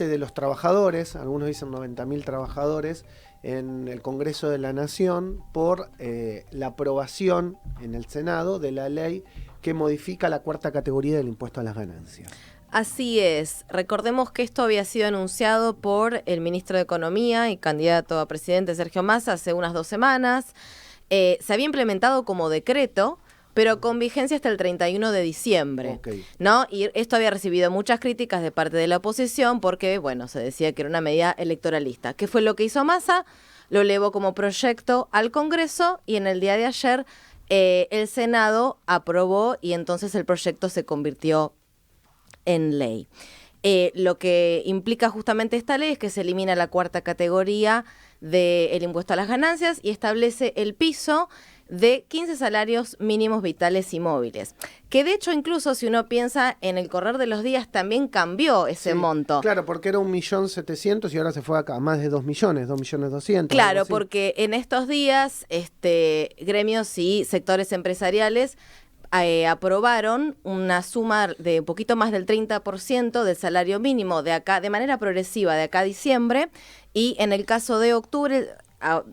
de los trabajadores, algunos dicen 90.000 trabajadores, en el Congreso de la Nación por la aprobación en el Senado de la ley que modifica la cuarta categoría del impuesto a las ganancias. Así es. Recordemos que esto había sido anunciado por el ministro de Economía y candidato a presidente Sergio Massa hace unas 2 semanas. Se había implementado como decreto, pero con vigencia hasta el 31 de diciembre, Okay. ¿no? Y esto había recibido muchas críticas de parte de la oposición porque, bueno, se decía que era una medida electoralista. ¿Qué fue lo que hizo Massa? Lo elevó como proyecto al Congreso y en el día de ayer el Senado aprobó y entonces el proyecto se convirtió en ley. Lo que implica justamente esta ley es que se elimina la cuarta categoría del impuesto a las ganancias y establece el piso de 15 salarios mínimos vitales y móviles. Que de hecho, incluso si uno piensa en el correr de los días, también cambió ese monto. Claro, porque era 1.700.000 y ahora se fue a más de 2 millones, 2.200.000. Claro, porque en estos días gremios y sectores empresariales aprobaron una suma de un poquito más del 30% del salario mínimo de acá, de manera progresiva, de acá a diciembre, y en el caso de octubre,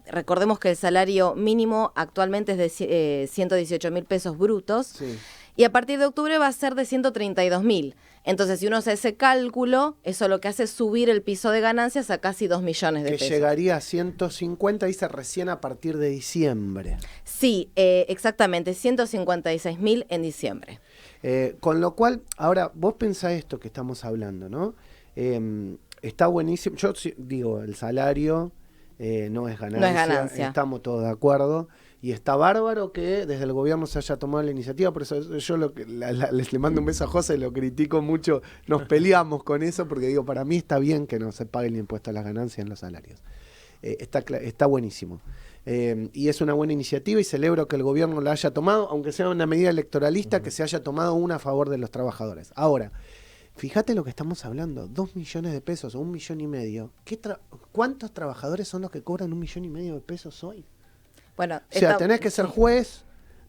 recordemos que el salario mínimo actualmente es de 118.000 pesos brutos, Sí. y a partir de octubre va a ser de 132.000. Entonces, si uno hace ese cálculo, eso lo que hace es subir el piso de ganancias a casi 2 millones de pesos. Que llegaría a 150, dice, recién a partir de diciembre. Sí, exactamente, 156.000 en diciembre. Con lo cual, ahora, vos pensás esto que estamos hablando, ¿no? Está buenísimo. Yo digo, el salario no es ganancia. No es ganancia. Estamos todos de acuerdo. Y está bárbaro que desde el gobierno se haya tomado la iniciativa. Por eso yo les le mando un beso a José, lo critico mucho. Nos peleamos con eso porque digo, para mí está bien que no se pague el impuesto a las ganancias en los salarios. Está buenísimo. Y es una buena iniciativa y celebro que el gobierno la haya tomado, aunque sea una medida electoralista, que se haya tomado una a favor de los trabajadores. Ahora, fíjate lo que estamos hablando, 2 millones de pesos o 1,5 millones. ¿Cuántos trabajadores son los que cobran 1,5 millones de pesos hoy? Bueno, O sea, tenés que ser juez,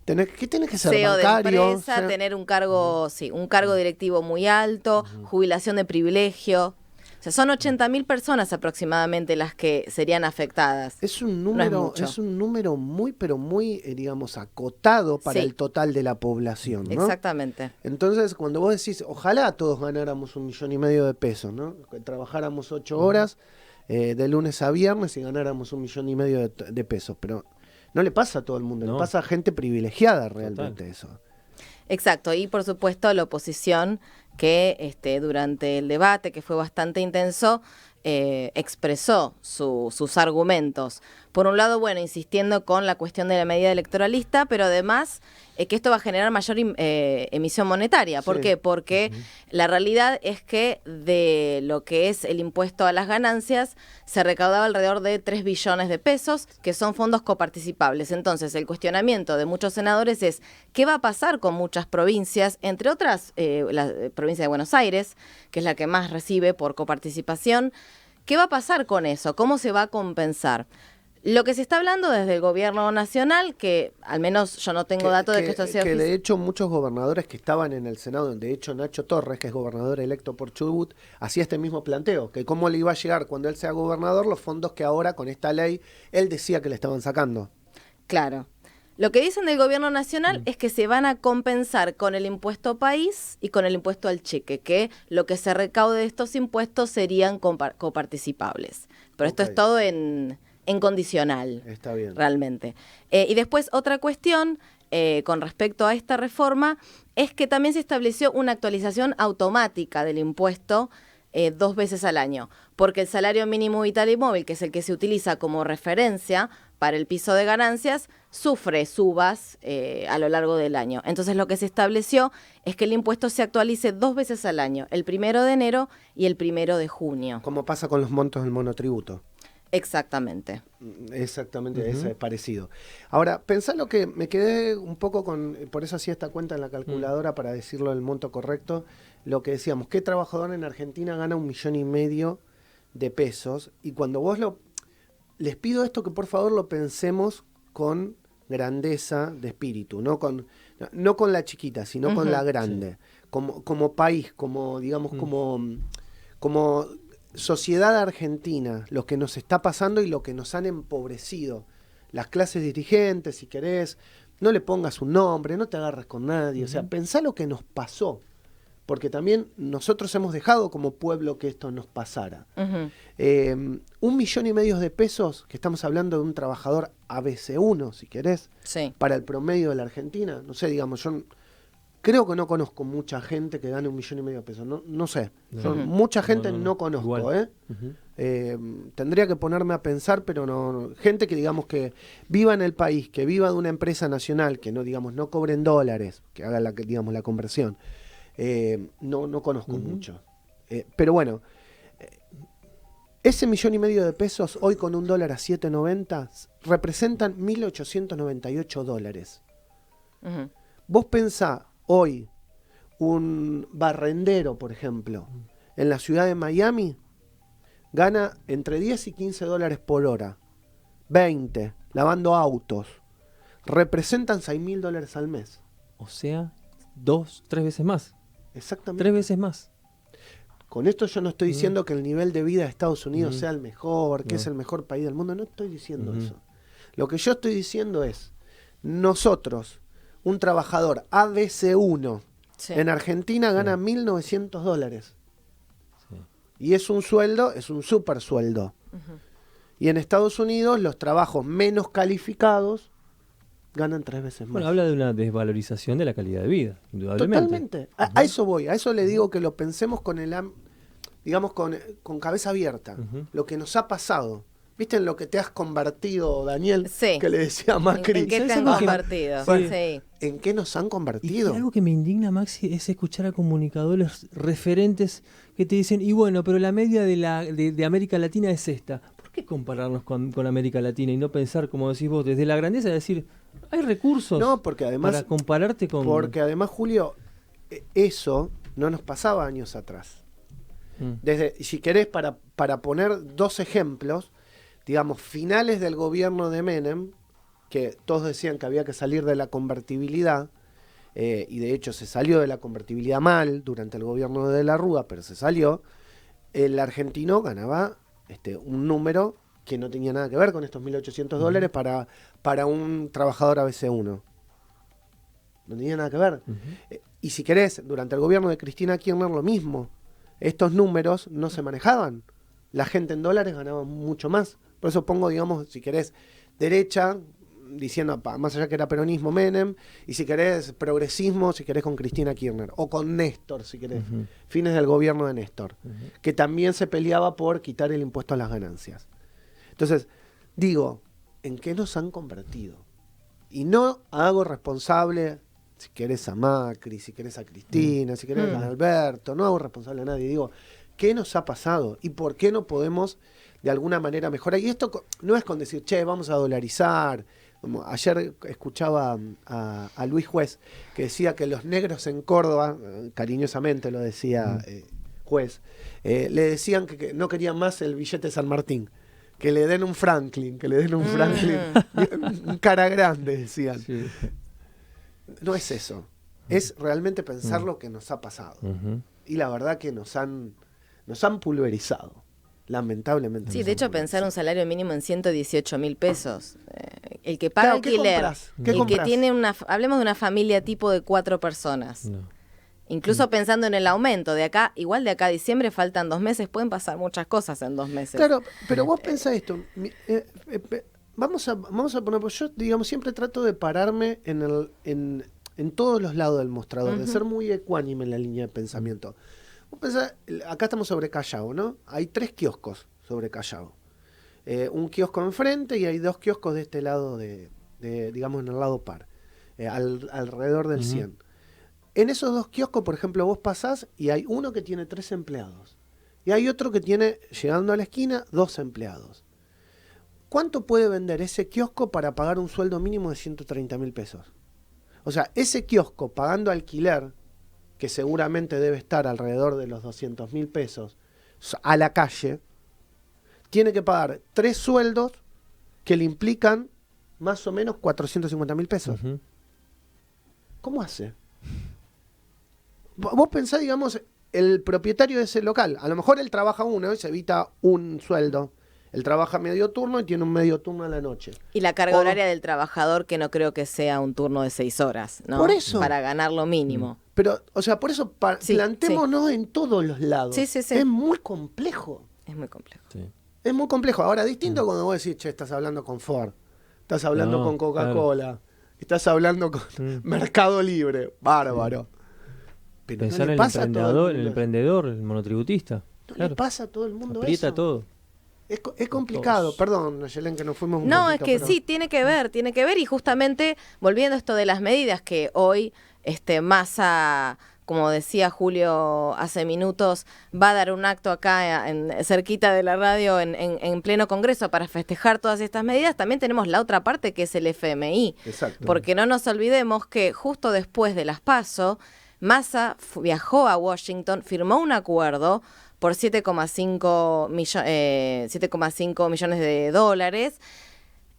tenés que ser CEO bancario. de empresa, tener un cargo, un cargo directivo muy alto, jubilación de privilegio. O sea, son 80.000 personas aproximadamente las que serían afectadas. Es un número muy, pero muy, digamos, acotado para el total de la población, ¿no? Exactamente. Entonces, cuando vos decís, ojalá todos ganáramos 1,5 millones de pesos, ¿no? Que trabajáramos 8 horas de lunes a viernes y ganáramos 1,5 millones de pesos, pero no le pasa a todo el mundo, le pasa a gente privilegiada realmente eso. Exacto, y por supuesto la oposición que durante el debate, que fue bastante intenso, expresó sus argumentos. Por un lado, bueno, insistiendo con la cuestión de la medida electoralista, pero además que esto va a generar mayor emisión monetaria. ¿Por qué? Porque la realidad es que de lo que es el impuesto a las ganancias se recaudaba alrededor de 3 billones de pesos, que son fondos coparticipables. Entonces, el cuestionamiento de muchos senadores es ¿qué va a pasar con muchas provincias? Entre otras, la provincia de Buenos Aires, que es la que más recibe por coparticipación. ¿Qué va a pasar con eso? ¿Cómo se va a compensar? Lo que se está hablando desde el gobierno nacional, que al menos yo no tengo datos de que esto sea oficial. De hecho, muchos gobernadores que estaban en el Senado, de hecho Nacho Torres, que es gobernador electo por Chubut, hacía este mismo planteo, que cómo le iba a llegar cuando él sea gobernador los fondos que ahora con esta ley él decía que le estaban sacando. Claro. Lo que dicen del gobierno nacional es que se van a compensar con el impuesto país y con el impuesto al cheque, que lo que se recaude de estos impuestos serían coparticipables. Pero esto es todo en condicional. Está bien. Realmente. Y después otra cuestión con respecto a esta reforma es que también se estableció una actualización automática del impuesto 2 veces al año, porque el salario mínimo vital y móvil, que es el que se utiliza como referencia para el piso de ganancias, sufre subas a lo largo del año. Entonces lo que se estableció es que el impuesto se actualice 2 veces al año, el 1 de enero y el 1 de junio. Como pasa con los montos del monotributo. Exactamente. Exactamente, eso es parecido. Ahora, pensá lo que me quedé un poco con, por eso hacía esta cuenta en la calculadora para decirlo el monto correcto, lo que decíamos, ¿qué trabajador en Argentina gana 1,5 millones de pesos? Y cuando vos les pido esto que por favor lo pensemos con grandeza de espíritu, no con la chiquita, sino con la grande, como país, como digamos, como sociedad argentina, lo que nos está pasando y lo que nos han empobrecido. Las clases dirigentes, si querés, no le pongas un nombre, no te agarres con nadie. O sea, pensá lo que nos pasó. Porque también nosotros hemos dejado como pueblo que esto nos pasara. 1,5 millones de pesos, que estamos hablando de un trabajador ABC1, si querés, Sí. para el promedio de la Argentina. No sé, digamos, yo creo que no conozco mucha gente que gane 1,5 millones de pesos. No sé. Mucha gente no conozco, igual. Tendría que ponerme a pensar, pero no. Gente que, digamos, que viva en el país, que viva de una empresa nacional, que no, digamos, no cobre en dólares, que haga digamos, la conversión. No conozco mucho. Pero bueno, ese 1,5 millones de pesos, hoy con $1 a 7.90, representan $1.898. Vos pensá, hoy, un barrendero, por ejemplo, en la ciudad de Miami, gana entre 10 y 15 dólares por hora. 20, lavando autos. Representan $6.000 al mes. O sea, 2, 3 veces más. Exactamente. 3 veces más. Con esto yo no estoy diciendo que el nivel de vida de Estados Unidos sea el mejor, que No. es el mejor país del mundo. No estoy diciendo eso. Lo que yo estoy diciendo es, nosotros, un trabajador ABC1 en Argentina gana $1.900. Sí. Y es un sueldo, es un super sueldo. Y en Estados Unidos los trabajos menos calificados ganan 3 veces más. Bueno, habla de una desvalorización de la calidad de vida, indudablemente. Totalmente. A eso voy, a eso le digo que lo pensemos con digamos, con cabeza abierta. Lo que nos ha pasado. ¿Viste en lo que te has convertido, Daniel? Sí. Que le decía a Macri. ¿En qué te ¿Sabes han algo que- convertido? Bueno, Sí. ¿En qué nos han Y convertido? algo que me indigna, Maxi, es escuchar a comunicadores referentes que te dicen, y bueno, pero la media de América Latina es esta. ¿Por qué compararnos con América Latina y no pensar, como decís vos, desde la grandeza de decir, hay recursos No, porque además, para compararte con... Julio, eso no nos pasaba años atrás. Si querés, para poner 2 ejemplos, digamos, finales del gobierno de Menem, que todos decían que había que salir de la convertibilidad, y de hecho se salió de la convertibilidad mal durante el gobierno de la Rúa, pero se salió, el argentino ganaba un número que no tenía nada que ver con estos $1.800 para un trabajador ABC1. No tenía nada que ver. Y si querés, durante el gobierno de Cristina Kirchner lo mismo. Estos números no se manejaban. La gente en dólares ganaba mucho más. Por eso pongo, digamos, si querés, derecha, diciendo, más allá que era peronismo, Menem, y si querés, progresismo, si querés, con Cristina Kirchner, o con Néstor, si querés, fines del gobierno de Néstor, que también se peleaba por quitar el impuesto a las ganancias. Entonces, digo, ¿en qué nos han convertido? Y no hago responsable, si querés, a Macri, si querés a Cristina, si querés a Alberto, no hago responsable a nadie, digo, ¿qué nos ha pasado? ¿Y por qué no podemos de alguna manera mejorar? Y esto no es con decir, che, vamos a dolarizar. Como ayer escuchaba a Luis Juez, que decía que los negros en Córdoba, cariñosamente lo decía Juez, le decían que no querían más el billete de San Martín, que le den un Franklin, un cara grande, decían. Sí. No es eso, es realmente pensar lo que nos ha pasado. Y la verdad que nos han pulverizado, lamentablemente. Sí, nos de han hecho pensar pulverizado. un salario mínimo en 118.000 pesos. El que paga Claro, ¿qué alquiler, compras? ¿Qué el compras? que tiene hablemos de una familia tipo de 4 personas. No. Incluso pensando en el aumento de acá, igual de acá a diciembre faltan 2 meses, pueden pasar muchas cosas en 2 meses. Claro, pero vos pensás esto. Vamos a poner, pues yo, digamos, siempre trato de pararme en todos los lados del mostrador, de ser muy ecuánime en la línea de pensamiento. Vos pensás, acá estamos sobre Callao, ¿no? Hay 3 kioscos sobre Callao. Un kiosco enfrente y hay 2 kioscos de este lado, digamos, en el lado par, alrededor del 100. En esos 2 kioscos, por ejemplo, vos pasás y hay uno que tiene 3 empleados. Y hay otro que tiene, llegando a la esquina, 2 empleados. ¿Cuánto puede vender ese kiosco para pagar un sueldo mínimo de 130.000 pesos? O sea, ese kiosco pagando alquiler, que seguramente debe estar alrededor de los 200.000 pesos, a la calle, tiene que pagar 3 sueldos que le implican más o menos 450.000 pesos. ¿Cómo hace? Vos pensás, digamos, el propietario de ese local. A lo mejor él trabaja uno y se evita un sueldo. Él trabaja medio turno y tiene un medio turno a la noche. Y la carga horaria del trabajador, que no creo que sea un turno de 6 horas, ¿no? Por eso. Para ganar lo mínimo. Pero, o sea, por eso Sí, plantémonos en todos los lados. Sí, sí, sí. Es muy complejo. Es muy complejo. Sí. Es muy complejo. Ahora, distinto cuando vos decís, che, estás hablando con Ford, estás hablando No, con Coca-Cola, estás hablando con Mercado Libre. Bárbaro. Pero Pensar no en le el pasa a todo emprendedor, el el mundo. emprendedor, el monotributista. No Claro. le pasa a todo el mundo Aprieta eso. todo. Es complicado. Todos. Perdón, Nayelen, que nos fuimos un No, poquito, es que pero- sí, tiene que ver, y justamente volviendo a esto de las medidas que hoy Massa, como decía Julio hace minutos, va a dar un acto acá cerquita de la radio en pleno Congreso para festejar todas estas medidas. También tenemos la otra parte que es el FMI, Exacto. porque no nos olvidemos que justo después de las PASO, Massa viajó a Washington, firmó un acuerdo por 7,5 millones de dólares.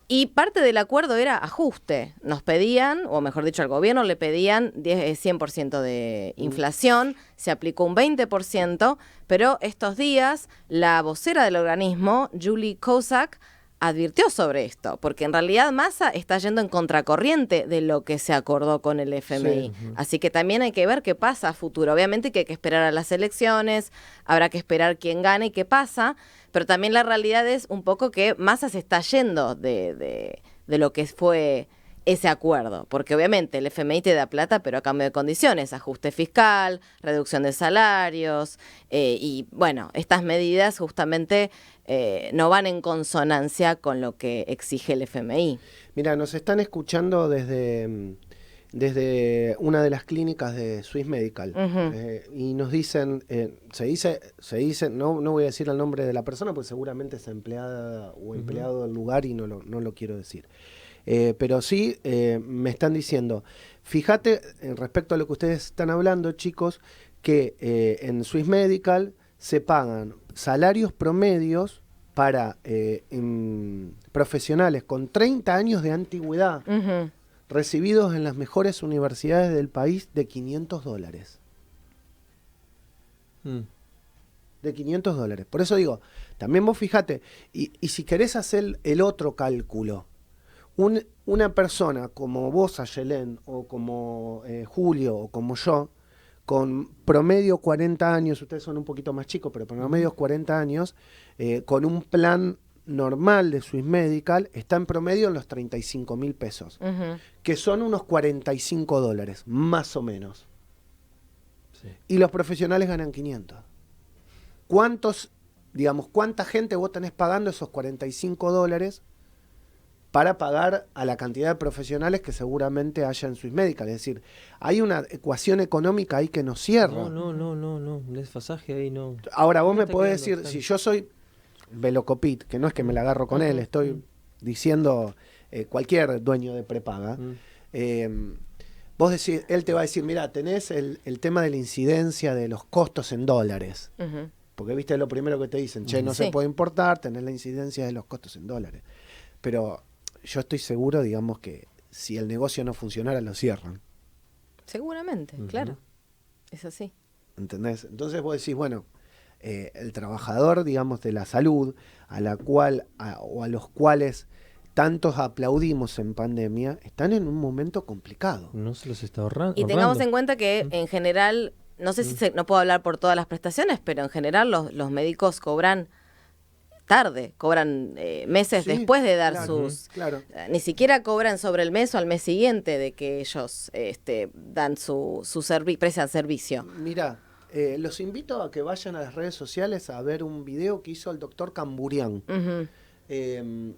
Y parte del acuerdo era ajuste. Nos pedían, o mejor dicho, al gobierno le pedían 100% de inflación, se aplicó un 20%, pero estos días la vocera del organismo, Julie Kozak, advirtió sobre esto, porque en realidad Massa está yendo en contracorriente de lo que se acordó con el FMI. Sí. Así que también hay que ver qué pasa a futuro. Obviamente que hay que esperar a las elecciones, habrá que esperar quién gane y qué pasa, pero también la realidad es un poco que Massa se está yendo de lo que fue ese acuerdo, porque obviamente el FMI te da plata, pero a cambio de condiciones, ajuste fiscal, reducción de salarios, y bueno, estas medidas justamente no van en consonancia con lo que exige el FMI. Mira, nos están escuchando desde una de las clínicas de Swiss Medical. Y nos dicen, se dice, no voy a decir el nombre de la persona porque seguramente es empleada o empleado del lugar y no lo quiero decir. Pero sí me están diciendo, fíjate respecto a lo que ustedes están hablando, chicos, que en Swiss Medical se pagan salarios promedios para profesionales con 30 años de antigüedad, recibidos en las mejores universidades del país, de $500. De $500. Por eso digo, también vos fíjate, y si querés hacer el otro cálculo, una persona como vos, Ayelén, o como Julio, o como yo, con promedio 40 años, ustedes son un poquito más chicos, pero promedio 40 años, con un plan normal de Swiss Medical, está en promedio en los 35.000 pesos, que son unos $45, más o menos. Sí. Y los profesionales ganan 500. ¿Cuánta gente vos tenés pagando esos $45 para pagar a la cantidad de profesionales que seguramente haya en Swiss Medical? Es decir, hay una ecuación económica ahí que no cierra. No, un desfasaje ahí no. Ahora, vos No me está podés quedando, decir, está si yo soy Velocopit, que no es que me la agarro con él, estoy diciendo cualquier dueño de prepaga, vos decís, él te va a decir, mira, tenés el tema de la incidencia de los costos en dólares. Porque viste lo primero que te dicen, che, no Sí. se puede importar, tenés la incidencia de los costos en dólares. Pero yo estoy seguro, digamos, que si el negocio no funcionara, lo cierran. Seguramente, claro. Es así. ¿Entendés? Entonces vos decís, bueno, el trabajador, digamos, de la salud, a los cuales tantos aplaudimos en pandemia, están en un momento complicado. No se los está ahorrando. Y tengamos en cuenta que en general, no sé si no puedo hablar por todas las prestaciones, pero en general los médicos cobran tarde, cobran meses Sí, después de dar claro, sus... claro. Ni siquiera cobran sobre el mes o al mes siguiente de que ellos dan prestan servicio. Mirá, los invito a que vayan a las redes sociales a ver un video que hizo el doctor Camburián,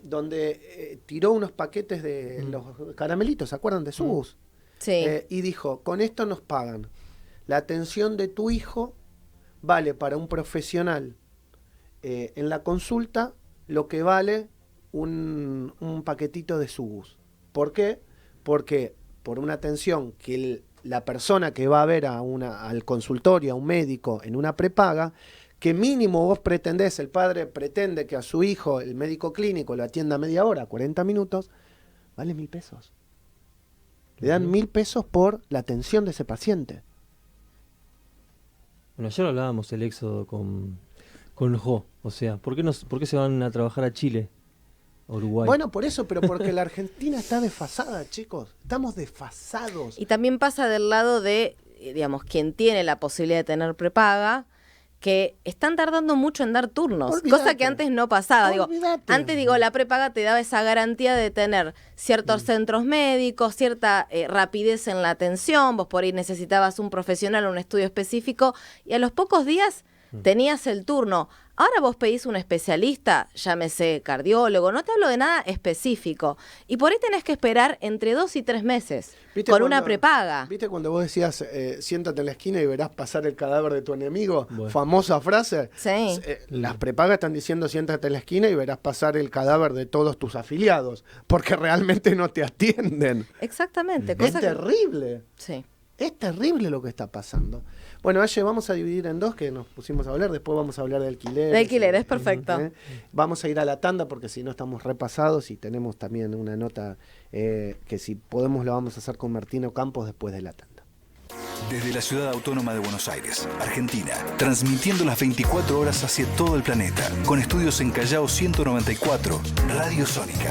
donde tiró unos paquetes de los caramelitos, ¿se acuerdan de Subus? Sí. Y dijo, con esto nos pagan. La atención de tu hijo vale para un profesional en la consulta lo que vale un paquetito de Subus. ¿Por qué? Porque por una atención que la persona que va a ver al consultorio, a un médico en una prepaga, que mínimo vos pretendés, el padre pretende que a su hijo, el médico clínico, lo atienda media hora, 40 minutos, vale 1.000 pesos. Le dan 1.000 pesos por la atención de ese paciente. Bueno, ayer hablábamos del éxodo con Jo. O sea, ¿por qué se van a trabajar a Chile, a Uruguay? Bueno, por eso, pero porque la Argentina está desfasada, chicos. Estamos desfasados. Y también pasa del lado de, digamos, quien tiene la posibilidad de tener prepaga, que están tardando mucho en dar turnos, Olvídate. cosa que antes no pasaba. Olvídate. Antes, la prepaga te daba esa garantía de tener ciertos centros médicos, cierta rapidez en la atención, vos por ahí necesitabas un profesional o un estudio específico, y a los pocos días tenías el turno. Ahora vos pedís un especialista, llámese cardiólogo, no te hablo de nada específico, y por ahí tenés que esperar entre 2 y 3 meses con una prepaga. ¿Viste cuando vos decías, siéntate en la esquina y verás pasar el cadáver de tu enemigo? Bueno. Famosa frase. Sí. Las prepagas están diciendo, siéntate en la esquina y verás pasar el cadáver de todos tus afiliados, porque realmente no te atienden. Exactamente. Es terrible. Sí. Es terrible lo que está pasando. Bueno, Aye, vamos a dividir en dos, que nos pusimos a hablar, después vamos a hablar de alquileres. De alquileres, perfecto. Vamos a ir a la tanda porque si no estamos repasados y tenemos también una nota que si podemos la vamos a hacer con Martino Campos después de la tanda. Desde la ciudad autónoma de Buenos Aires, Argentina, transmitiendo las 24 horas hacia todo el planeta, con estudios en Callao 194, Radio Sónica.